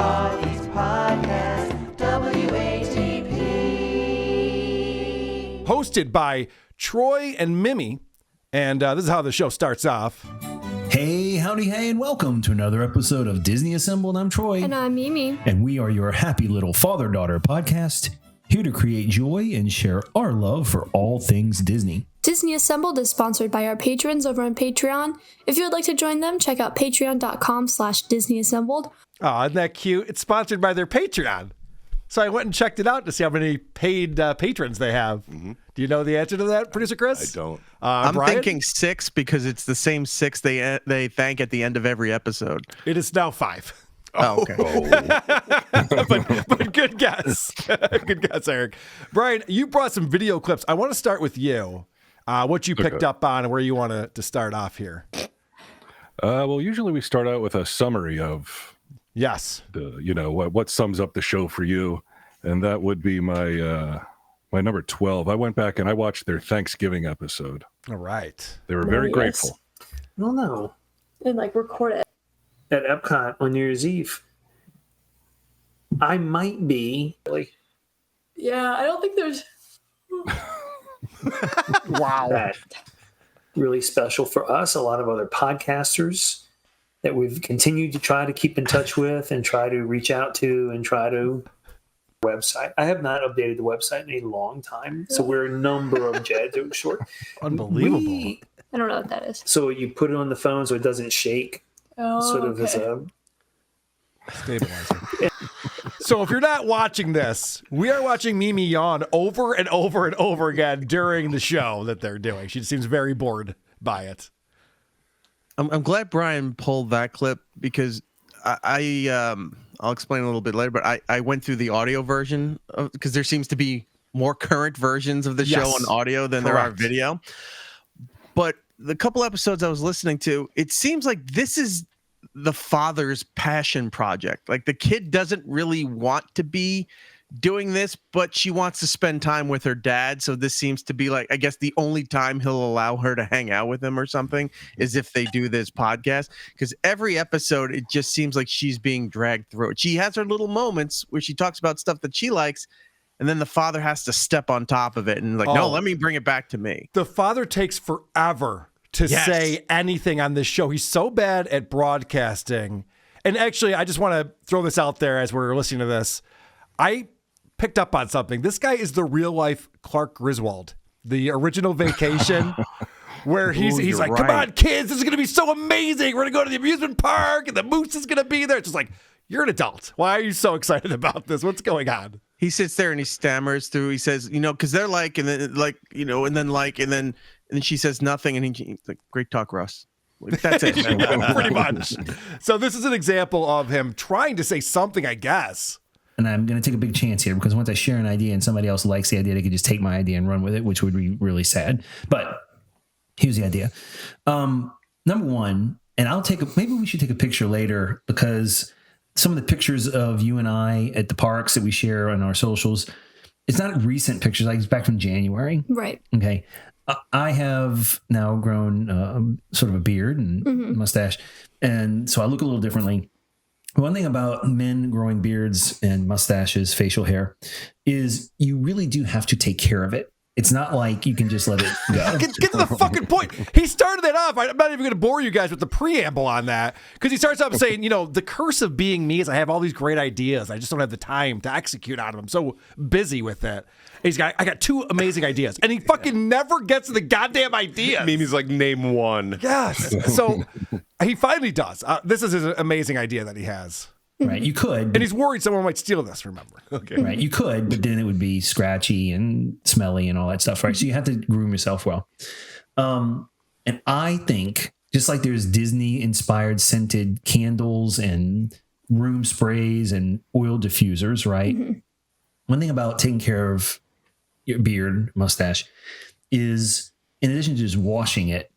East Podcast, WATP. Hosted by Troy and Mimi. And this is how the show starts off. Hey, howdy, hey, and welcome to another episode of Disney Assembled. I'm Troy. And I'm Mimi. And we are your happy little father-daughter podcast, here to create joy and share our love for all things Disney. Disney Assembled is sponsored by our patrons over on Patreon. If you would like to join them, check out patreon.com/DisneyAssembled. Oh, isn't that cute? It's sponsored by their Patreon. So I went and checked it out to see how many paid patrons they have. Mm-hmm. Do you know the answer to that, Producer Chris? I don't. I'm Bryan? thinking 6 because it's the same 6 they thank at the end of every episode. It is now 5. Oh, okay. but good guess. Good guess, Erik. Bryan, you brought some video clips. I want to start with you. What you picked up on and where you want to start off here. Well, usually we start out with a summary of what sums up the show for you, and that would be my number 12. I went back and I watched their Thanksgiving episode. All right. They were very grateful. I don't know. And record it. At Epcot on New Year's Eve, I might be. Yeah, I don't think there's... Wow. That really special for us. A lot of other podcasters that we've continued to try to keep in touch with and try to reach out to and try to website. I have not updated the website in a long time, so we're a number of Jed short. Unbelievable. I don't know what that is. So you put it on the phone so it doesn't shake. Sort of as a stabilizer. So if you're not watching this, we are watching Mimi yawn over and over and over again during the show that they're doing. She seems very bored by it. I'm glad Bryan pulled that clip because I'll explain a little bit later, but I went through the audio version because there seems to be more current versions of the show on audio than there are video. But the couple episodes I was listening to, it seems like this is the father's passion project. Like the kid doesn't really want to be doing this, but she wants to spend time with her dad. So this seems to be like, I guess the only time he'll allow her to hang out with him or something is if they do this podcast. Because every episode, it just seems like she's being dragged through it. She has her little moments where she talks about stuff that she likes, and then the father has to step on top of it and no, let me bring it back to me. The father takes forever to say anything on this show. He's so bad at broadcasting. And actually, I just want to throw this out there as we're listening to this. I picked up on something. This guy is the real life Clark Griswold, the original Vacation, where he's like, come on, kids, this is going to be so amazing. We're going to go to the amusement park and the moose is going to be there. It's just like, you're an adult. Why are you so excited about this? What's going on? He sits there and he stammers through. He says, because they're like, and then like, and then like, and then she says nothing. And he's like, great talk, Russ. Like, that's it. Pretty much. So this is an example of him trying to say something, I guess. And I'm going to take a big chance here because once I share an idea and somebody else likes the idea, they could just take my idea and run with it, which would be really sad. But here's the idea. Number one, and maybe we should take a picture later because some of the pictures of you and I at the parks that we share on our socials, it's not recent pictures. Like it's back from January. Right. Okay. I have now grown sort of a beard and mustache. And so I look a little differently. One thing about men growing beards and mustaches, facial hair, is you really do have to take care of it. It's not like you can just let it go. Get to the fucking point. He started that off. I'm not even going to bore you guys with the preamble on that because he starts off saying, the curse of being me is I have all these great ideas. I just don't have the time to execute on them. I'm so busy with it. I got 2 amazing ideas. And he fucking never gets to the goddamn idea. Mimi's like, name one. Yes. So he finally does. This is his amazing idea that he has. Right, you could. And he's worried someone might steal this, remember. Okay. Right, you could, but then it would be scratchy and smelly and all that stuff, right? So you have to groom yourself well. And I think, just like there's Disney-inspired scented candles and room sprays and oil diffusers, right? Mm-hmm. One thing about taking care of your beard, mustache, is in addition to just washing it,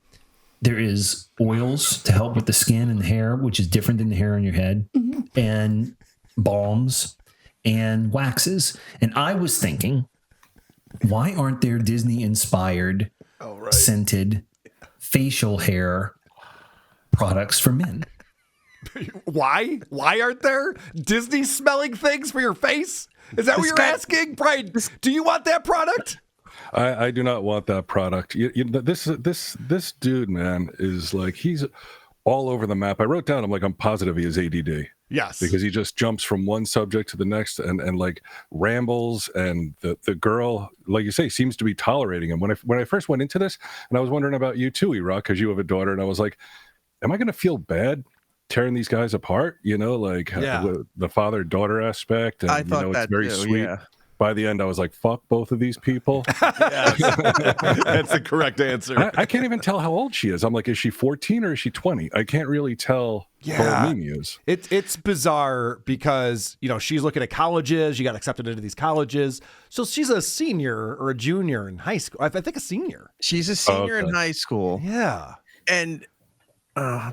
there is oils to help with the skin and the hair, which is different than the hair on your head, and balms and waxes. And I was thinking, why aren't there Disney-inspired scented facial hair products for men? Why? Why aren't there Disney smelling things for your face? Is that what you're asking, Bryan? Do you want that product? I do not want that product. This dude, man, is like, he's all over the map. I wrote down, I'm positive he has ADD. Yes. Because he just jumps from one subject to the next and like rambles, and the girl, like you say, seems to be tolerating him. When I first went into this, and I was wondering about you too, Erik, because you have a daughter, and I was like, am I going to feel bad tearing these guys apart? The father-daughter aspect, and I thought it's very too, sweet. yeah. By the end, I was like, fuck both of these people. That's the correct answer. I can't even tell how old she is. I'm like, is she 14 or is she 20? I can't really tell how old Mimi is. It's bizarre because, she's looking at colleges. You got accepted into these colleges. So she's a senior or a junior in high school. I think a senior. She's a senior in high school. Yeah. And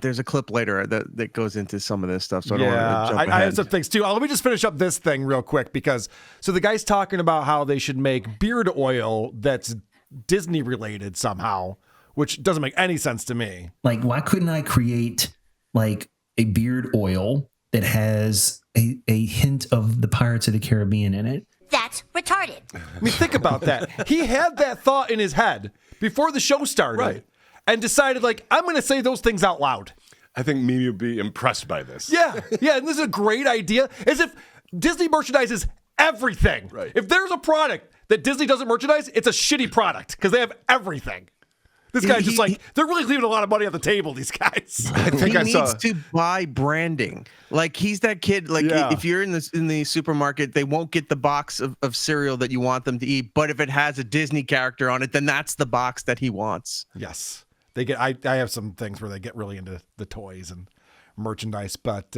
there's a clip later that goes into some of this stuff. So I don't want to jump ahead. I have some things too. Let me just finish up this thing real quick because the guy's talking about how they should make beard oil that's Disney related somehow, which doesn't make any sense to me. Like, why couldn't I create like a beard oil that has a hint of the Pirates of the Caribbean in it? That's retarded. I mean, think about that. He had that thought in his head before the show started. Right. And decided, I'm going to say those things out loud. I think Mimi would be impressed by this. Yeah, and this is a great idea. As if Disney merchandises everything. Right. If there's a product that Disney doesn't merchandise, it's a shitty product because they have everything. This guy's just they're really leaving a lot of money on the table, these guys. I think he needs to buy branding. Like, he's that kid. Like, if you're in the supermarket, they won't get the box of cereal that you want them to eat. But if it has a Disney character on it, then that's the box that he wants. Yes. They get. I have some things where they get really into the toys and merchandise. But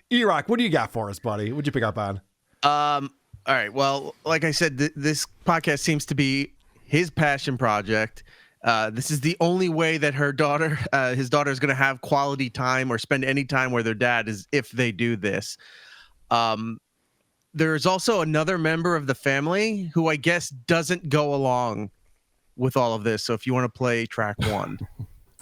Erik, what do you got for us, buddy? What'd you pick up on? All right. Well, like I said, this podcast seems to be his passion project. This is the only way that his daughter is going to have quality time or spend any time with their dad is if they do this. There's also another member of the family who I guess doesn't go along with all of this. So if you want to play track one.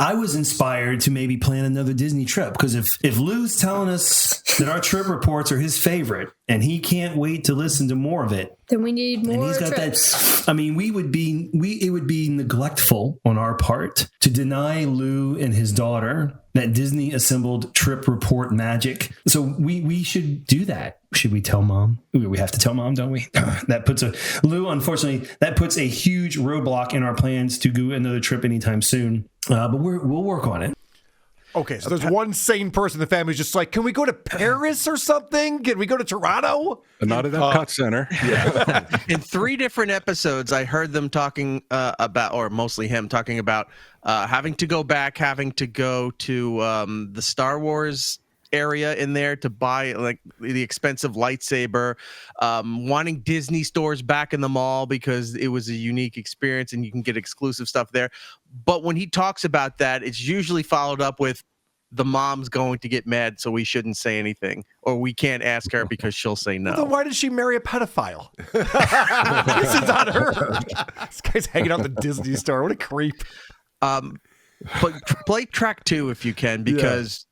I was inspired to maybe plan another Disney trip because if Lou's telling us that our trip reports are his favorite and he can't wait to listen to more of it, then we need more. And he's got trips. That. I mean, it would be neglectful on our part to deny Lou and his daughter that Disney assembled trip report magic. So we should do that. Should we tell mom? We have to tell mom, don't we? Unfortunately, that puts a huge roadblock in our plans to go another trip anytime soon. But we'll work on it. Okay, so there's one sane person in the family who's just like, can we go to Paris or something? Can we go to Toronto? Not at Epcot Center. Yeah. In 3 different episodes, I heard them talking about, or mostly him talking about having to go to the Star Wars area in there to buy like the expensive lightsaber, wanting Disney stores back in the mall because it was a unique experience and you can get exclusive stuff there. But when he talks about that, it's usually followed up with the mom's going to get mad, so we shouldn't say anything, or we can't ask her because she'll say no. Well, then why did she marry a pedophile? This is on her. This guy's hanging out at the Disney store. What a creep. But play track 2 if you can, because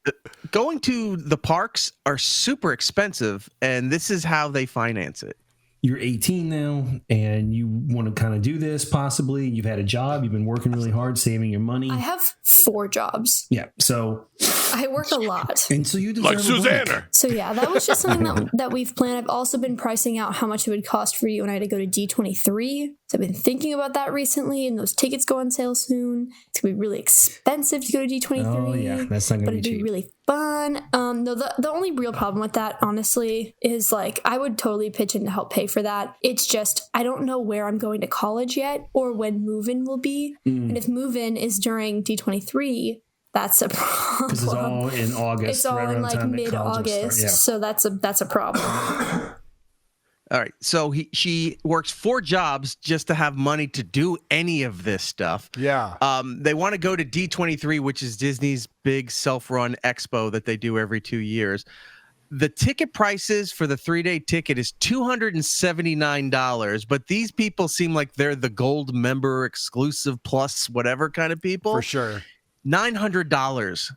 going to the parks are super expensive, and this is how they finance it. You're 18 now, and you want to kind of do this possibly. You've had a job. You've been working really hard, saving your money. I have 4 jobs. Yeah, so I work a lot. And so you deserve like Susanna. So yeah, that was just something that we've planned. I've also been pricing out how much it would cost for you and I to go to D23. So I've been thinking about that recently, and those tickets go on sale soon. It's gonna be really expensive to go to D23. Oh yeah, that's not gonna be cheap. But it'd be really fun. No, the only real problem with that, honestly, is like I would totally pitch in to help pay for that. It's just I don't know where I'm going to college yet or when move-in will be. And if move-in is during D23, that's a problem. Because it's all in August. It's all in like mid-August, so that's a problem. All right, so she works 4 jobs just to have money to do any of this stuff. Yeah. They want to go to D23, which is Disney's big self-run expo that they do every 2 years. The ticket prices for the 3-day ticket is $279, but these people seem like they're the gold member exclusive plus whatever kind of people. For sure. $900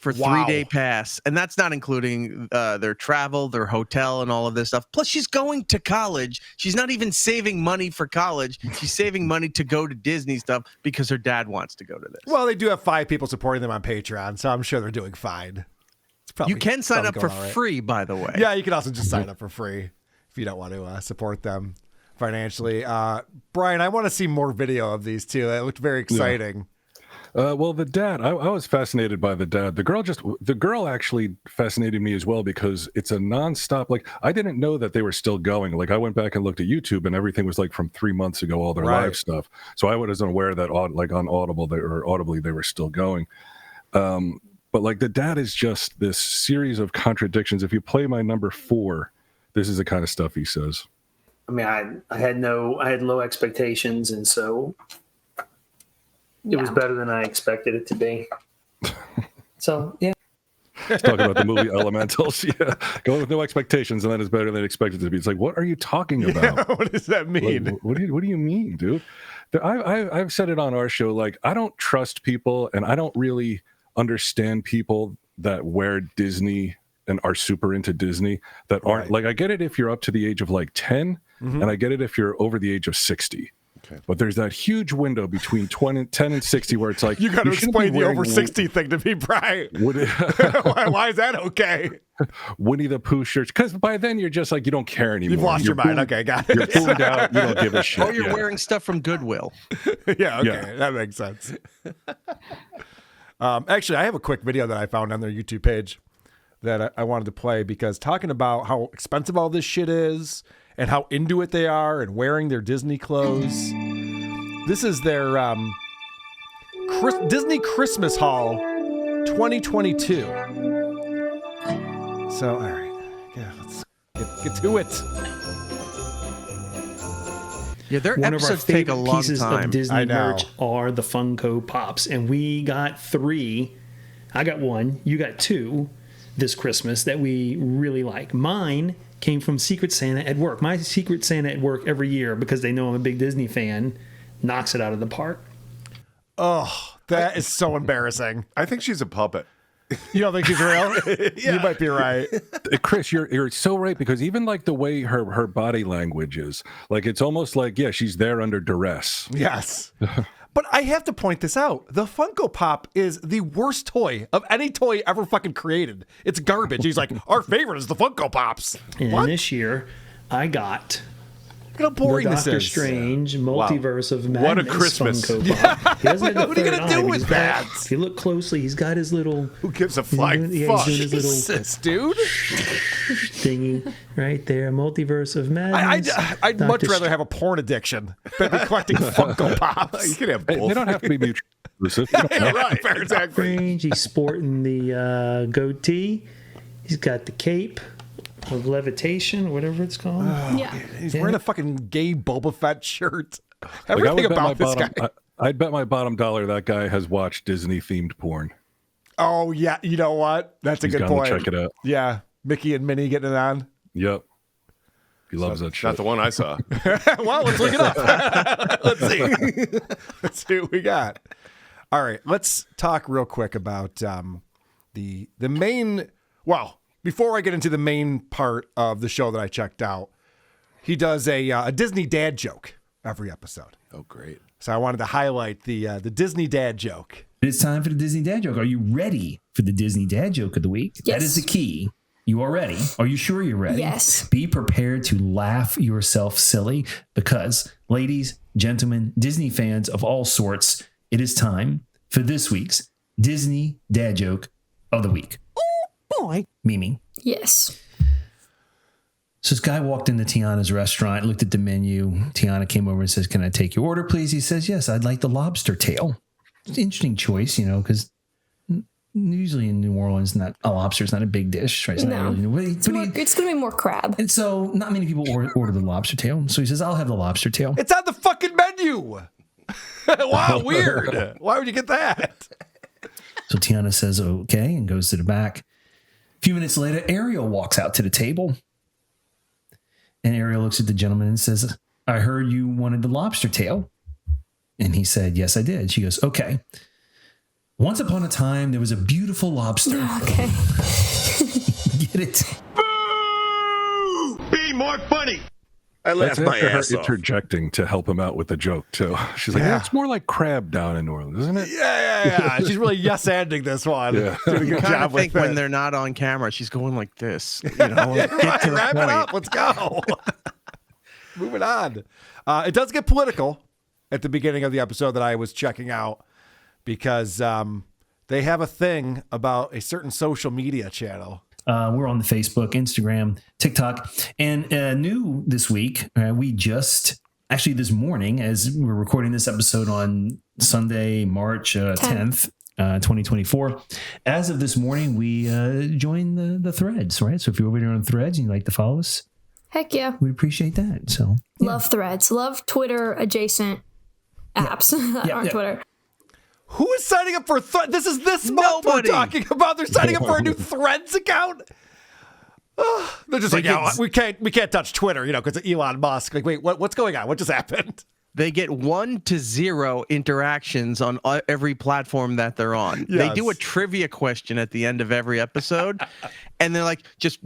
for Wow. 3-day pass, and that's not including their travel, their hotel, and all of this stuff. Plus, she's going to college. She's not even saving money for college. She's saving money to go to Disney stuff because her dad wants to go to this. Well, they do have 5 people supporting them on Patreon, so I'm sure they're doing fine. It's probably, You can sign up for going all right. free, by the way. Yeah, you can also just sign up for free if you don't want to support them financially. Bryan, I want to see more video of these two. It looked very exciting. Well, the dad, I was fascinated by the dad. The girl actually fascinated me as well because it's a nonstop. Like, I didn't know that they were still going. Like, I went back and looked at YouTube, and everything was like from 3 months ago, all their live stuff. So I wasn't aware that like on Audible audibly they were still going. But like the dad is just this series of contradictions. If you play my number 4, this is the kind of stuff he says. I mean, I had low expectations, and so it was better than I expected it to be. So, yeah. Let's talk about the movie Elementals. Yeah, go with no expectations, and then it's better than expected to be. It's like, what are you talking about? Yeah, what does that mean? Like, what do you mean, dude? I've said it on our show. Like, I don't trust people, and I don't really understand people that wear Disney and are super into Disney that aren't like. I get it if you're up to the age of like 10, and I get it if you're over the age of 60. Okay. But there's that huge window between 10 and 60 where it's like you got to explain the over 60 thing to me, Bryan. Why is that okay? Winnie the Pooh shirts, because by then you're just like you don't care anymore. You've lost your mind. Okay, got it. You're boomed out. You don't give a shit. Or you're wearing stuff from Goodwill. Yeah, okay, that makes sense. Actually, I have a quick video that I found on their YouTube page that I wanted to play because talking about how expensive all this shit is and how into it they are and wearing their Disney clothes. This is their Disney Christmas Haul 2022. So, all right. Yeah, let's get to it. Yeah, their One of our episodes take a favorite long pieces time. of I Disney know. merch are the Funko Pops, and we got 3. I got 1. You got 2 this Christmas that we really like. Mine came from Secret Santa at work. My Secret Santa at work every year, because they know I'm a big Disney fan, knocks it out of the park. Oh, that is so embarrassing. I think she's a puppet. You don't think she's real? You might be right. Chris, you're so right, because even like the way her body language is, like it's almost like, yeah, she's there under duress. Yes. But I have to point this out. The Funko Pop is the worst toy of any toy ever fucking created. It's garbage. He's like, our favorite is the Funko Pops. And What? this year, I got Look how boring the this Doctor is. Strange Multiverse of Madness What a Christmas. Funko Pop. He doesn't have the What are you third gonna do eye, but with he's got- that? If you look closely, he's got his little Who gives a he's flying doing- fuck? he's doing his little Jesus, dude. thingy right there. Multiverse of Madness. I'd much Dr. rather have a porn addiction than be collecting Funko Pops. You can have Hey, both. they don't have to be mutually exclusive. Yeah, right. Fair, exactly. Strange. He's sporting the goatee. He's got the cape of levitation, whatever it's called. Yeah. He's wearing a fucking gay Boba Fett shirt. Like, I would Everything bet my about this bottom, guy. I'd bet my bottom dollar that guy has watched Disney themed porn. Oh, yeah. You know what? That's a He's good gonna point. check it out. Yeah. Mickey and Minnie getting it on. Yep. He loves that shit. Not the one I saw. Well, let's look it up. Let's see. Let's see what we got. All right, let's talk real quick about the main. Well, before I get into the main part of the show that I checked out, he does a Disney dad joke every episode. Oh, great. So I wanted to highlight the Disney dad joke. It's time for the Disney dad joke. Are you ready for the Disney dad joke of the week? Yes. That is the key. You are ready. Are you sure you're ready? Yes. Be prepared to laugh yourself silly because, ladies, gentlemen, Disney fans of all sorts, it is time for this week's Disney dad joke of the week. Oh, boy. Mimi. Yes. So this guy walked into Tiana's restaurant, looked at the menu. Tiana came over and says, "Can I take your order, please?" He says, "Yes, I'd like the lobster tail." It's an interesting choice, because usually in New Orleans, a lobster's not a big dish, right? It's No. not really, It's going to be more crab. and so not many people order the lobster tail. So he says, "I'll have the lobster tail." It's on the fucking menu. Wow, weird. Why would you get that? So Tiana says, "Okay," and goes to the back. A few minutes later, Ariel walks out to the table. And Ariel looks at the gentleman and says, "I heard you wanted the lobster tail." And he said, "Yes, I did." She goes, "Okay. Once upon a time, there was a beautiful lobster. Okay. Get it? Be more funny. I That's laughed my after her ass off. interjecting to help him out with the joke too. She's like, yeah, it's more like crab down in New Orleans, isn't it? Yeah. She's really yes-anding this one. Yeah. Doing a You good kind job of think with when it. they're not on camera, she's going like this. You know, get to the Wrap it point. up. Let's go. Moving on. It does get political at the beginning of the episode that I was checking out because they have a thing about a certain social media channel. We're on the Facebook, Instagram, TikTok, and new this week. We just actually this morning, as we're recording this episode on Sunday, March 10th, 2024. As of this morning, we joined the threads, right? So if you're over there on threads and you'd like to follow us, Heck yeah. we'd appreciate that. So Love threads. Love Twitter adjacent apps that aren't Twitter. Who is signing up for this is this month Nobody. we're talking about. They're signing up for a new Threads account. They're just like, yeah, we can't touch Twitter, because of Elon Musk. Like, wait, what's going on? What just happened? They get 1 to 0 interactions on every platform that they're on. Yes. They do a trivia question at the end of every episode, and they're like, just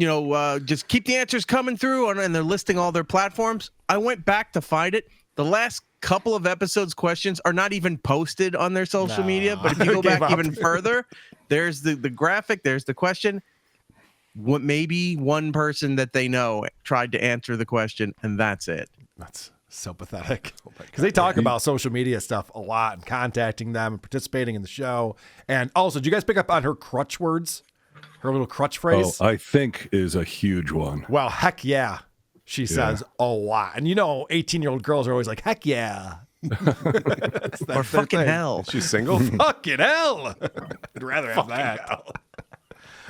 keep the answers coming through, and they're listing all their platforms. I went back to find it. The last couple of episodes' questions are not even posted on their social media, but if you go back even further, there's the graphic, there's the question. What maybe one person that they know tried to answer the question, and that's it. That's so pathetic. Because they talk about social media stuff a lot and contacting them and participating in the show. And also, did you guys pick up on her crutch words? Her little crutch phrase? Oh, I think is a huge one. Well, heck yeah. She says a lot. And 18-year-old girls are always like, heck yeah. Or fucking hell. She's single? Fucking hell. I'd rather have that.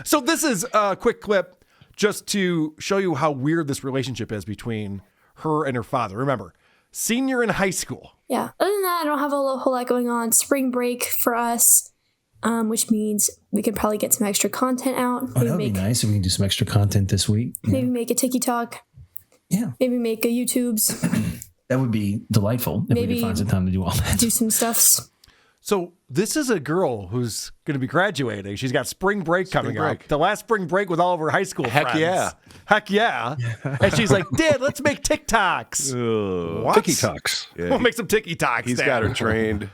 So this is a quick clip just to show you how weird this relationship is between her and her father. Remember, senior in high school. Yeah. Other than that, I don't have a whole lot going on. Spring break for us, which means we could probably get some extra content out. that would be nice if we can do some extra content this week. Maybe make a TikTok. Yeah. Maybe make a YouTubes. That would be delightful if we could find some time to do all that. Do some stuffs. So this is a girl who's going to be graduating. She's got spring break coming up. The last spring break with all of her high school friends. Heck yeah. And she's like, Dad, let's make TikToks. What? TikToks. Yeah, We'll make some TikToks. he's got her trained.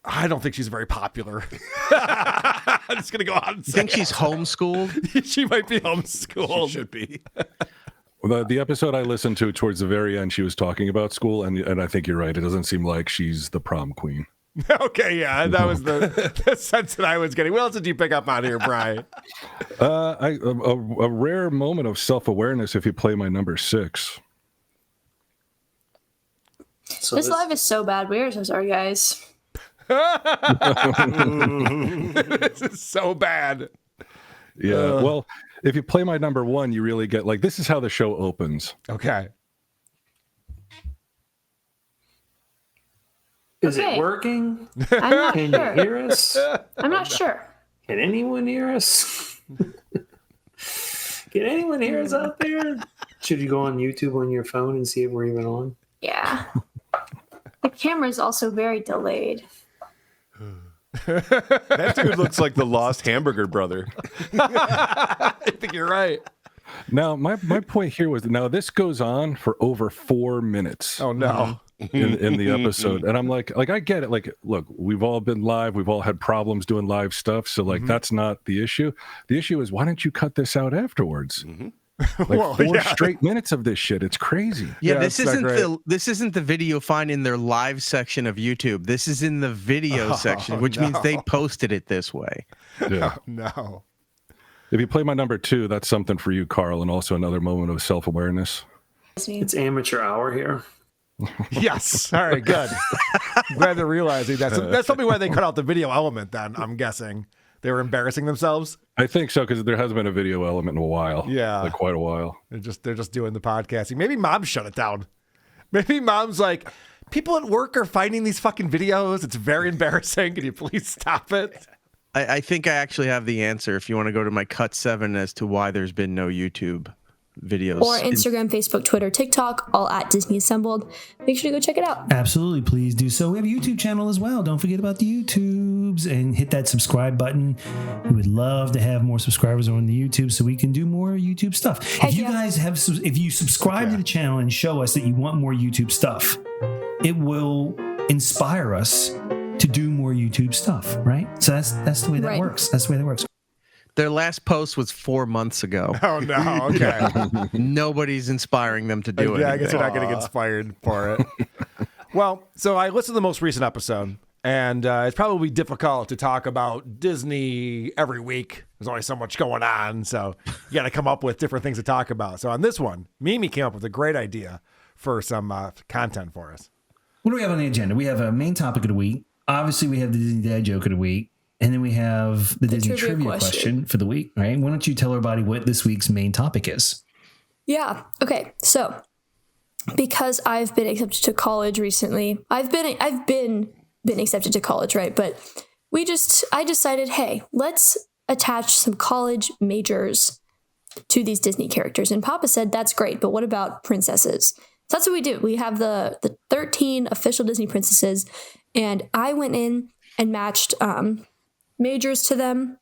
I don't think she's very popular. I'm just going to go out and say Think she's homeschooled? she might be homeschooled. She should be. Well, the episode I listened to towards the very end, she was talking about school, and I think you're right. It doesn't seem like she's the prom queen. Okay, yeah, that was the sense that I was getting. What else did you pick up on here, Bryan? A rare moment of self-awareness if you play my number 6. So This live is so bad. We are so sorry, guys. This is so bad. Yeah, well, if you play my number 1, you really get, this is how the show opens. Okay. Is Okay. it working? I'm not Can sure. you hear us? I'm not sure. Can anyone hear us? Can anyone hear us out there? Should you go on YouTube on your phone and see if we're even on? Yeah. The camera is also very delayed. That dude looks like the lost hamburger brother. I think you're right. Now, my point here was, now this goes on for over 4 minutes. Oh, no. In the episode, and I'm like I get it. Look, we've all been live, we've all had problems doing live stuff, so that's not the issue. The issue is, why don't you cut this out afterwards? Well, 4 straight minutes of this shit. It's crazy. Yeah, Yeah, this it's not isn't the video find in their live section of YouTube. This is in the video section, which means they posted it this way. Yeah. No. If you play my number 2, that's something for you, Carl, and also another moment of self-awareness. It's amateur hour here. Yes. All right, good. Glad they're realizing that. So that's probably why they cut out the video element then, I'm guessing. They were embarrassing themselves. I think so, because there hasn't been a video element in a while. Yeah. Quite a while. They're just doing the podcasting. Maybe mom shut it down. Maybe mom's like, people at work are finding these fucking videos. It's very embarrassing. Can you please stop it? I think I actually have the answer if you want to go to my cut 7 as to why there's been no YouTube videos. Or Instagram, Facebook, Twitter, TikTok, all at Disney Assembled. Make sure to go check it out. Absolutely, please do so. We have a YouTube channel as well. Don't forget about the YouTube. YouTubes and hit that subscribe button. We would love to have more subscribers on the YouTube so we can do more YouTube stuff. If you guys if you subscribe to the channel and show us that you want more YouTube stuff, it will inspire us to do more YouTube stuff, right? So that's the way that works. That's the way that works. Their last post was 4 months ago. Oh no! Okay. Nobody's inspiring them to do it. Yeah, I guess they're not getting inspired for it. Well, so I listened to the most recent episode, and it's probably difficult to talk about Disney every week. There's only so much going on, so you got to come up with different things to talk about. So on this one, Mimi came up with a great idea for some content for us. What do we have on the agenda? We have a main topic of the week. Obviously, we have the Disney Dad joke of the week. And then we have the Disney trivia question for the week, right? Why don't you tell everybody what this week's main topic is? Yeah. Okay. So, because I've been accepted to college recently, I've been accepted to college, right? But I decided, hey, let's attach some college majors to these Disney characters. And Papa said, that's great, but what about princesses? So that's what we do. We have the 13 official Disney princesses, and I went in and matched majors to them.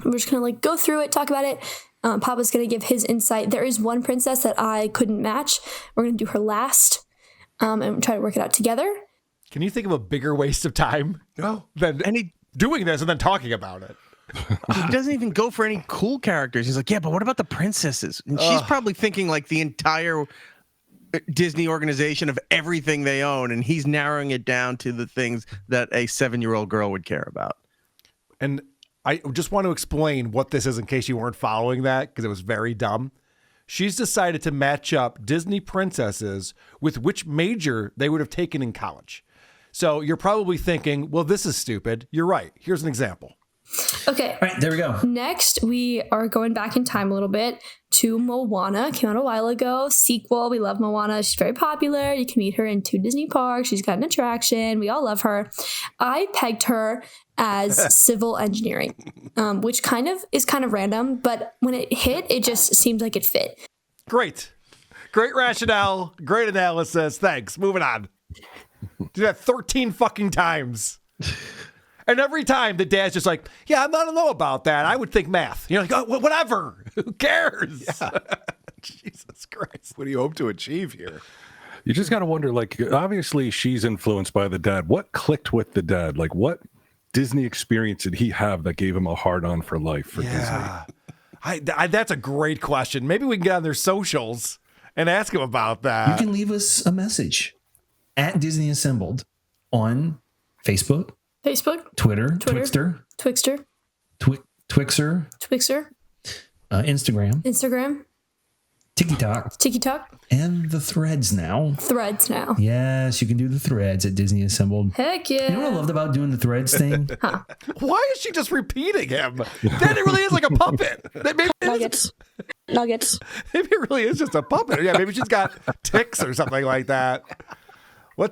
We're just gonna go through it, talk about it. Papa's gonna give his insight. There is one princess that I couldn't match. We're gonna do her last, and try to work it out together. Can you think of a bigger waste of time than doing this and then talking about it? He doesn't even go for any cool characters. He's like, yeah, but what about the princesses? And she's probably thinking the entire Disney organization of everything they own, and he's narrowing it down to the things that a 7-year-old girl would care about. And I just want to explain what this is in case you weren't following that, because it was very dumb. She's decided to match up Disney princesses with which major they would have taken in college. So you're probably thinking, well, this is stupid. You're right. Here's an example. Okay. All right, there we go. Next, we are going back in time a little bit to Moana. Came out a while ago. Sequel. We love Moana. She's very popular. You can meet her in 2 Disney parks. She's got an attraction. We all love her. I pegged her as civil engineering, which is kind of random, but when it hit, it just seemed like it fit. Great rationale. Great analysis. Thanks. Moving on. Do that 13 fucking times. And every time the dad's just like, yeah, I don't know about that. I would think math. You're like, oh, whatever. Who cares? Yeah. Jesus Christ. What do you hope to achieve here? You just got to wonder, obviously she's influenced by the dad. What clicked with the dad? What Disney experience did he have that gave him a hard-on for life for Disney? That's a great question. Maybe we can get on their socials and ask him about that. You can leave us a message at Disney Assembled on Facebook, Twitter, Twixter, Instagram, TikTok, and the Threads now. Yes, you can do the Threads at Disney Assembled. Heck yeah. You know what I loved about doing the Threads thing? Why is she just repeating him? Daddy really is like a puppet. Maybe Nuggets. Maybe it really is just a puppet. Yeah, maybe she's got tics or something like that.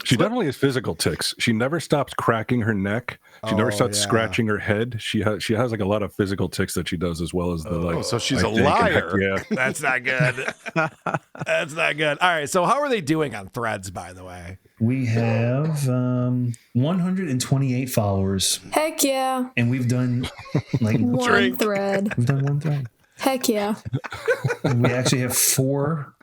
She definitely has physical tics. She never stops cracking her neck. She never stops scratching her head. She has a lot of physical tics that she does, as well as the So she's a liar. Yeah, that's not good. That's not good. All right. So how are they doing on Threads, by the way? We have 128 followers. Heck yeah. And we've done one thread. We've done one thread. Heck yeah. We actually have 4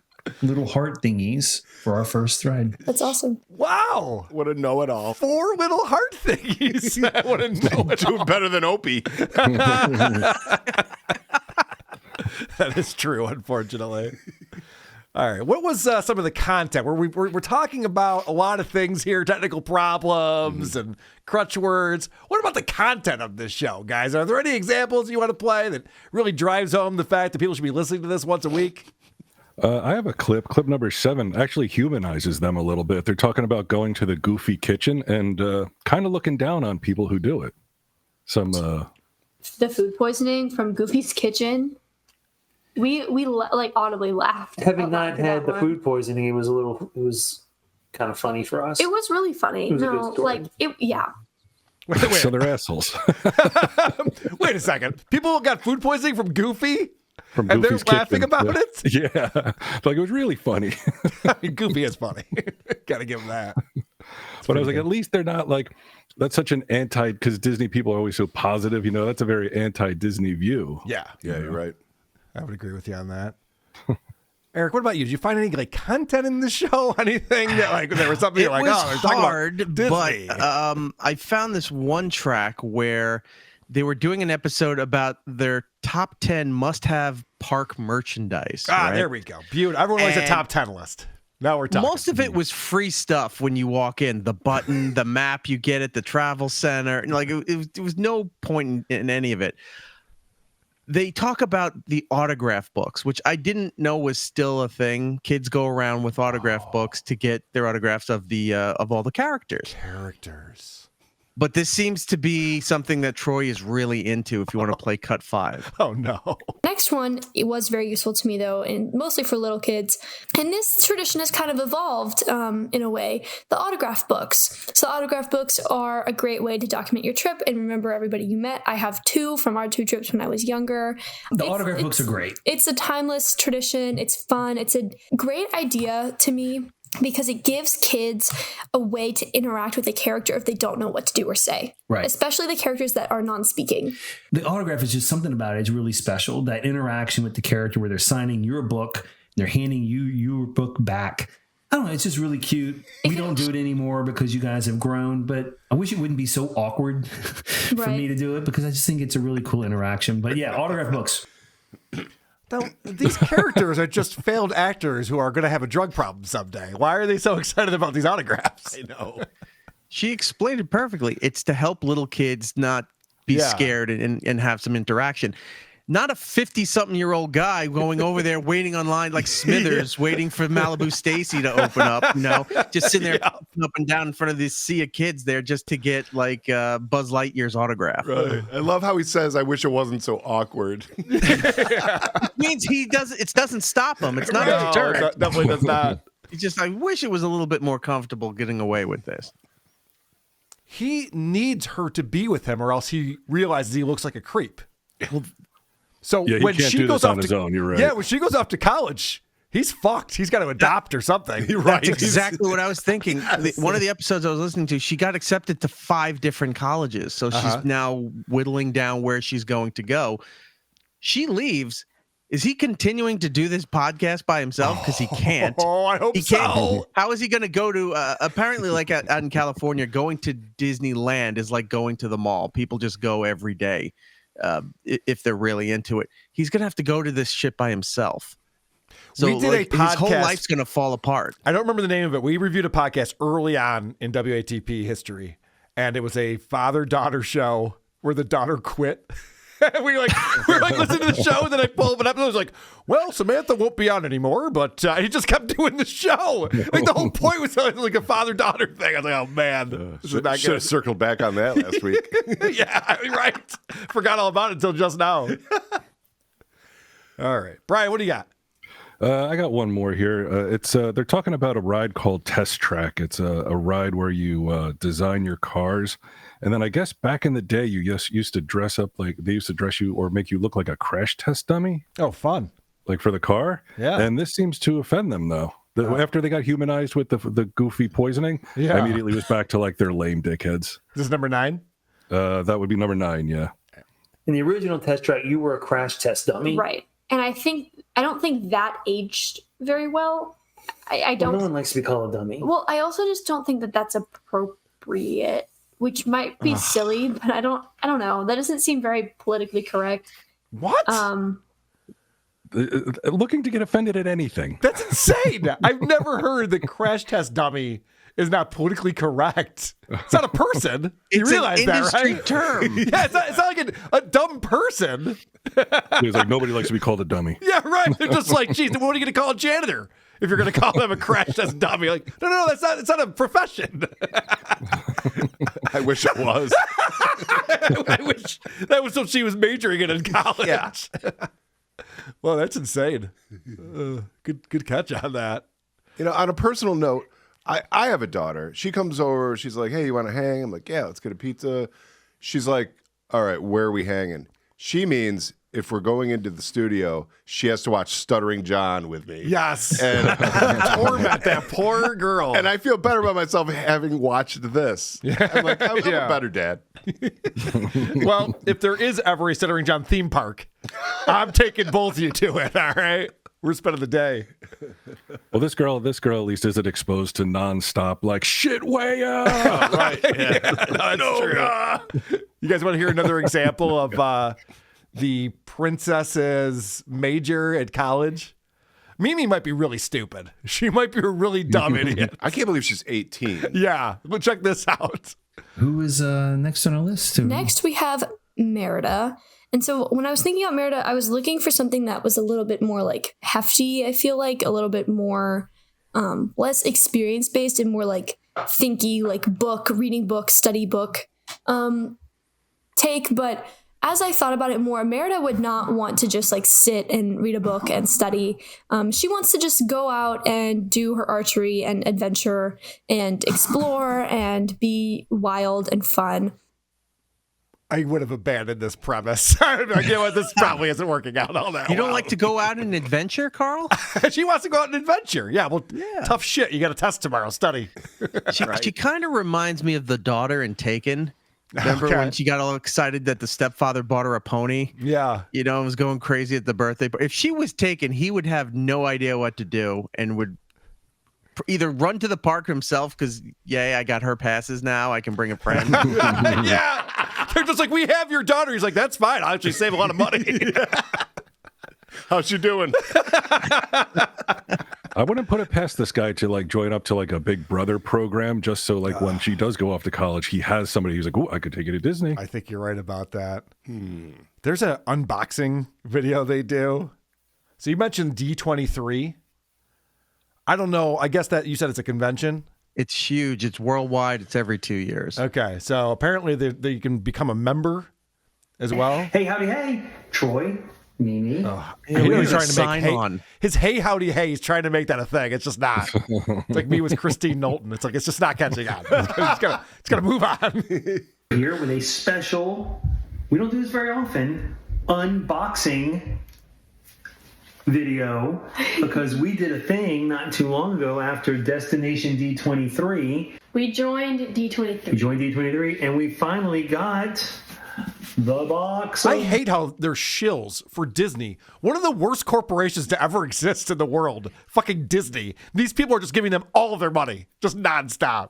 little heart thingies for our first thread. That's awesome. Wow. What a know-it-all. 4 little heart thingies. What a know-it-all. Do better than Opie. That is true, unfortunately. All right. What was some of the content? We're talking about a lot of things here, technical problems and crutch words. What about the content of this show, guys? Are there any examples you want to play that really drives home the fact that people should be listening to this once a week? I have a clip number 7, actually humanizes them a little bit. They're talking about going to the Goofy kitchen and kind of looking down on people who do it. The food poisoning from Goofy's kitchen. We audibly laughed. Having not had the food poisoning, it was kind of funny for us. It was really funny. Yeah. Wait. So they're assholes. Wait a second. People got food poisoning from Goofy? From and Goofy's they're laughing kitchen. about it? Yeah. It was really funny. I mean, Goofy is funny. Gotta give him that. But I was like, at least they're not that's such an because Disney people are always so positive. You know, that's a very anti-Disney view. Yeah, You're right. I would agree with you on that. Eric, what about you? Did you find any like content in the show? Anything that like there was something you're like, was oh, they're talking hard, about Disney. but I found this one track where they were doing an episode about their top 10 must-have park merchandise. Ah, right? there we go. Beautiful. Everyone likes a And top 10 list. Now we're talking. Most of it was free stuff when you walk in. The button, the map you get at the travel center. Like it was no point in any of it. They talk about the autograph books, which I didn't know was still a thing. Kids go around with autograph books to get their autographs of all the characters. But this seems to be something that Troy is really into if you want to play Cut 5. Oh, no. Next one, it was very useful to me, though, and mostly for little kids. And this tradition has kind of evolved in a way. The autograph books. So autograph books are a great way to document your trip and remember everybody you met. I have 2 from our 2 trips when I was younger. The autograph books are great. It's a timeless tradition. It's fun. It's a great idea to me, because it gives kids a way to interact with a character if they don't know what to do or say. Right. Especially the characters that are non-speaking. The autograph is just something about it. It's really special. That interaction with the character where they're signing your book, they're handing you your book back. I don't know. It's just really cute. We don't do it anymore because you guys have grown, but I wish it wouldn't be so awkward for me to do it, because I just think it's a really cool interaction. But yeah, autograph books. These characters are just failed actors who are going to have a drug problem someday. Why are they so excited about these autographs? I know. She explained it perfectly. It's to help little kids not be scared and have some interaction. Not a 50-something-year-old guy going over there waiting online like Smithers, waiting for Malibu Stacy to open up, just sitting there up and down in front of this sea of kids there just to get like Buzz Lightyear's autograph. Right. I love how he says, I wish it wasn't so awkward. It means it doesn't stop him. It's not a deterrent. It definitely does not. He's just, I wish it was a little bit more comfortable getting away with this. He needs her to be with him, or else he realizes he looks like a creep. So Yeah, he when can't she do goes this off on his own. You're right. Yeah, when she goes off to college, he's fucked. He's got to adopt or something. Right. That's exactly what I was thinking. One of the episodes I was listening to, she got accepted to 5 different colleges. So she's now whittling down where she's going to go. She leaves. Is he continuing to do this podcast by himself? Because he can't. Oh, I hope so. How is he going to go to, apparently like out in California, going to Disneyland is like going to the mall. People just go every day. If they're really into it, he's gonna have to go to this shit by himself. So we did a podcast. His whole life's gonna fall apart. I don't remember the name of it. We reviewed a podcast early on in WATP history, and it was a father-daughter show where the daughter quit. we were like listening to the show, and then I pulled it up, and I was like, "Well, Samantha won't be on anymore," but he just kept doing the show. Like the whole point was like a father-daughter thing. I was like, "Oh man, should have circled back on that last week." Yeah, right. Forgot all about it until just now. All right, Bryan, what do you got? I got one more here. They're talking about a ride called Test Track. It's a ride where you design your cars. And then I guess back in the day, you used to dress up like they used to dress you or make you look like a crash test dummy. Oh, fun. Like for the car. Yeah. And this seems to offend them, though. After they got humanized with the goofy poisoning, I immediately was back to like their lame dickheads. This is number 9? That would be number 9, yeah. In the original Test Track, you were a crash test dummy. Right. And I don't think that aged very well. I don't. Well, no one likes to be called a dummy. Well, I also just don't think that that's appropriate, which might be silly, but I don't know. That doesn't seem very politically correct. What? Looking to get offended at anything. That's insane. I've never heard that crash test dummy is not politically correct. It's not a person. You realize that, right? Term. Yeah, it's not like a dumb person. It's like nobody likes to be called a dummy. Yeah, right. They're just like, geez, what are you going to call a janitor if you're going to call them a crash test dummy? Like, no, it's not a profession. I wish it was. I wish that was what she was majoring in college. Yeah. Well, that's insane. Good catch on that. On a personal note, I have a daughter. She comes over. She's like, hey, you want to hang? I'm like, yeah, let's get a pizza. She's like, all right, where are we hanging? She means if we're going into the studio, she has to watch Stuttering John with me. Yes. And torment that poor girl. And I feel better about myself having watched this. I'm like, I'm a better dad. Well, if there is ever a Stuttering John theme park, I'm taking both of you to it, all right? We're spending the day. Well, this girl at least isn't exposed to nonstop like shit way up. Right. Yeah. No, true. You guys want to hear another example of the princess's major at college? Mimi might be really stupid. She might be a really dumb idiot. I can't believe she's 18. Yeah. Well, check this out. Who is next on our list? Next, we have Merida. And so when I was thinking about Merida, I was looking for something that was a little bit more like hefty, I feel like, a little bit more less experience-based and more like thinky, like reading book, study book take. But as I thought about it more, Merida would not want to just like sit and read a book and study. She wants to just go out and do her archery and adventure and explore and be wild and fun. I would have abandoned this premise. I get what this probably isn't working out all that You don't well. like to go out and adventure, Carl? She wants to go out and adventure. Yeah, well, tough shit. You got a test tomorrow. Study. She kind of reminds me of the daughter in Taken. Remember when she got all excited that the stepfather bought her a pony? Yeah. You know, was going crazy at the birthday. If she was taken, he would have no idea what to do and would either run to the park himself because, I got her passes now. I can bring a friend. Yeah. They're just like, we have your daughter. He's like, that's fine. I'll actually save a lot of money. How's she doing? I wouldn't put it past this guy to like join up to like a Big Brother program just so like when she does go off to college, he has somebody who's like, oh, I could take you to Disney. I think you're right about that. There's an unboxing video they do. So you mentioned D23. I don't know. I guess that you said it's a convention. It's huge. It's worldwide. It's every 2 years. Okay. So apparently you can become a member as well. Hey, howdy, hey. Troy, Mimi. He's trying to sign make on. his hey howdy hey. He's trying to make that a thing. It's just not. It's like me with Christine Knowlton. It's like it's just not catching on. It's gonna move on. Here with a special, we don't do this very often, unboxing video, because we did a thing not too long ago after Destination D23. We joined D23. We joined D23 and we finally got the box. I hate how they're shills for Disney. One of the worst corporations to ever exist in the world. Fucking Disney. These people are just giving them all of their money, just nonstop.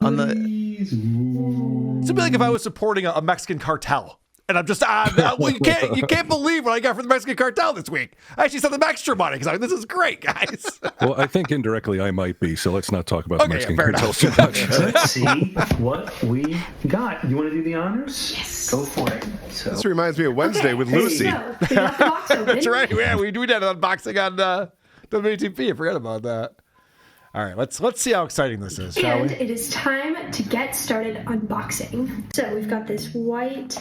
On the It'd be like if I was supporting a Mexican cartel. And I'm just, well, you can't believe what I got for the Mexican cartel this week. I actually sent them extra money because this is great, guys. Well, I think indirectly I might be, so let's not talk about the Mexican fair cartels too much. Let's see what we got. You want to do the honors? Yes. Go for it. So, This reminds me of Wednesday with Lucy. So, we got the box open. That's right. Yeah, we did an unboxing on WATP. I forgot about that. All right, let's see how exciting this is, shall And we? it is time to get started unboxing. So we've got this white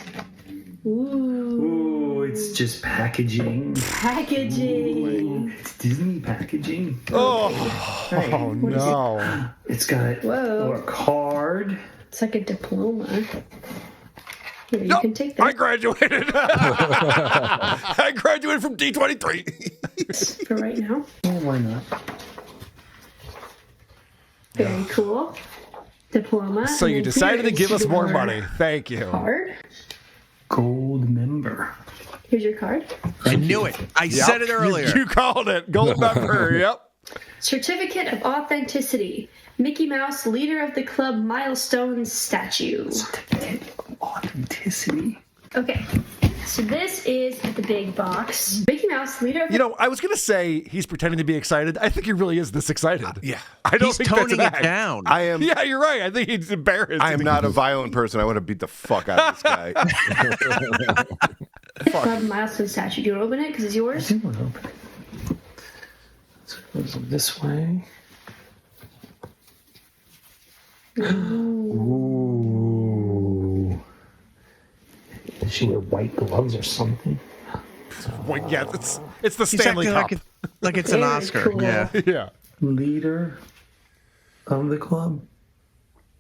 ooh, it's just packaging. packaging. It's Disney packaging. Oh, Hey, What is it? no. it's got Whoa. a card. It's like a diploma. Here, you Nope, can take I that graduated. I graduated from D23. for right now. Oh, why not? Very cool. Diploma. So and you then decided to here give is us more your money. Thank you. Card. Gold member. Here's your card. I knew it. I said it earlier. You called it. Gold member. Yep. Certificate of Authenticity. Mickey Mouse, leader of the club Milestones statue. Certificate of Authenticity. Okay, so this is the big box. Mickey Mouse, leader of the You know, I was going to say he's pretending to be excited. I think he really is this excited. Yeah. I don't He's think that's toning an it act. down. I am. Yeah, you're right. I think he's embarrassed. I am not a violent person. I want to beat the fuck out of this guy. Club Milestones statue. Do you want to open it because it's yours? I do want to open it. So it goes this way. Ooh. Does she wear white gloves or something? Well, yeah, it's the He's Stanley acting Cup. like it's an Very Oscar. cool. Yeah. Yeah. Leader of the club.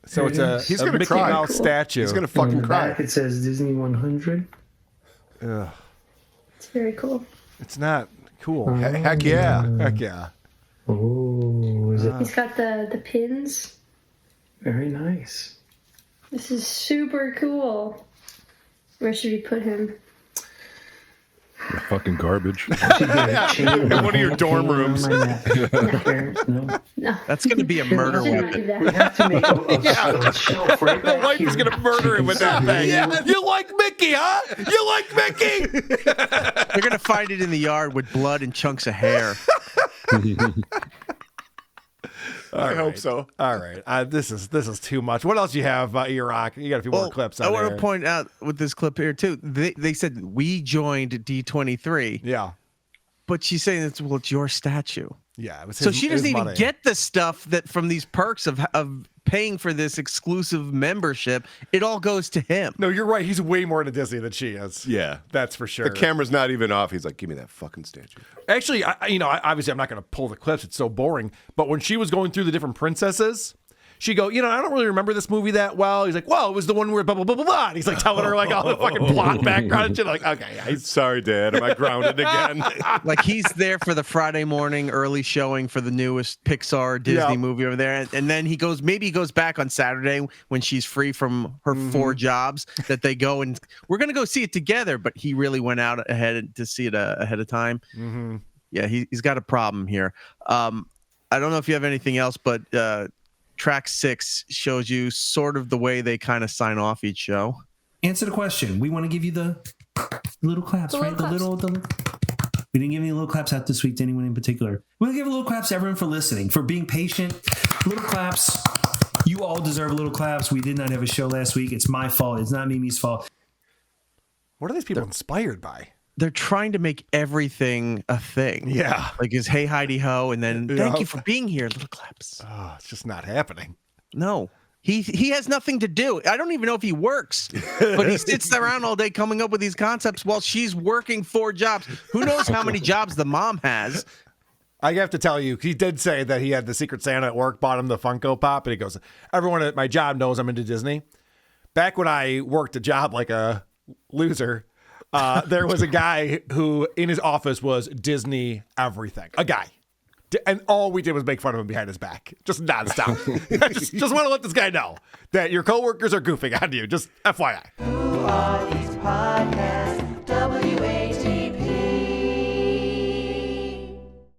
So it's There it a, is. He's a gonna Mickey cry. Mouse Cool. statue. He's going to On fucking the cry. back it says Disney 100. Ugh. It's very cool. It's not cool. Heck yeah. Heck yeah. Oh, is it He's got the pins. very nice? This is super cool. Where should we put him? The fucking garbage. In one of your dorm rooms. No. No. That's going to be a murder Shouldn't do weapon. We that. have to make a shelf right The back wife here. is going to murder him with that thing. Yeah. You like Mickey, huh? You like Mickey? They're going to find it in the yard with blood and chunks of hair. I hope so. All right. This is too much. What else you have, Erik? You got a few more clips. I want to point out with this clip here too. They said we joined D23. Yeah. But she's saying it's your statue. Yeah. It was So his- she his doesn't even money. get the stuff that from these perks of paying for this exclusive membership. It all goes to him. No, you're right. He's way more into Disney than she is. Yeah. That's for sure. The camera's not even off. He's like, give me that fucking statue. Actually, obviously I'm not going to pull the clips. It's so boring. But when she was going through the different princesses, she go, I don't really remember this movie that well. He's like, well, it was the one where blah, blah, blah, blah, blah. And he's like telling her like all the fucking plot background and shit. Like, okay. Sorry, Dad. Am I grounded again? Like he's there for the Friday morning early showing for the newest Pixar Disney movie over there, and then he goes back on Saturday when she's free from her 4 jobs. That they go and we're gonna go see it together. But he really went out ahead to see it ahead of time. Mm-hmm. Yeah, he's got a problem here. I don't know if you have anything else, but track 6 shows you sort of the way they kind of sign off each show. Answer the question. We want to give you the little claps, The right? little We didn't give any little claps out this week to anyone in particular. We'll give a little claps to everyone for listening, for being patient. Little claps. You all deserve little claps. We did not have a show last week. It's my fault. It's not Mimi's fault. What are these people inspired by? They're trying to make everything a thing. Yeah. Like his hey Heidi ho, and then thank you for being here, little claps. Oh, it's just not happening. No. He has nothing to do. I don't even know if he works, but he sits around all day coming up with these concepts while she's working 4 jobs. Who knows how many jobs the mom has? I have to tell you, he did say that he had the Secret Santa at work, bought him the Funko Pop, and he goes, everyone at my job knows I'm into Disney. Back when I worked a job like a loser, there was a guy who in his office was Disney everything. A guy. And all we did was make fun of him behind his back. Just nonstop. just want to let this guy know that your coworkers are goofing on you. Just FYI. Who are these podcasts?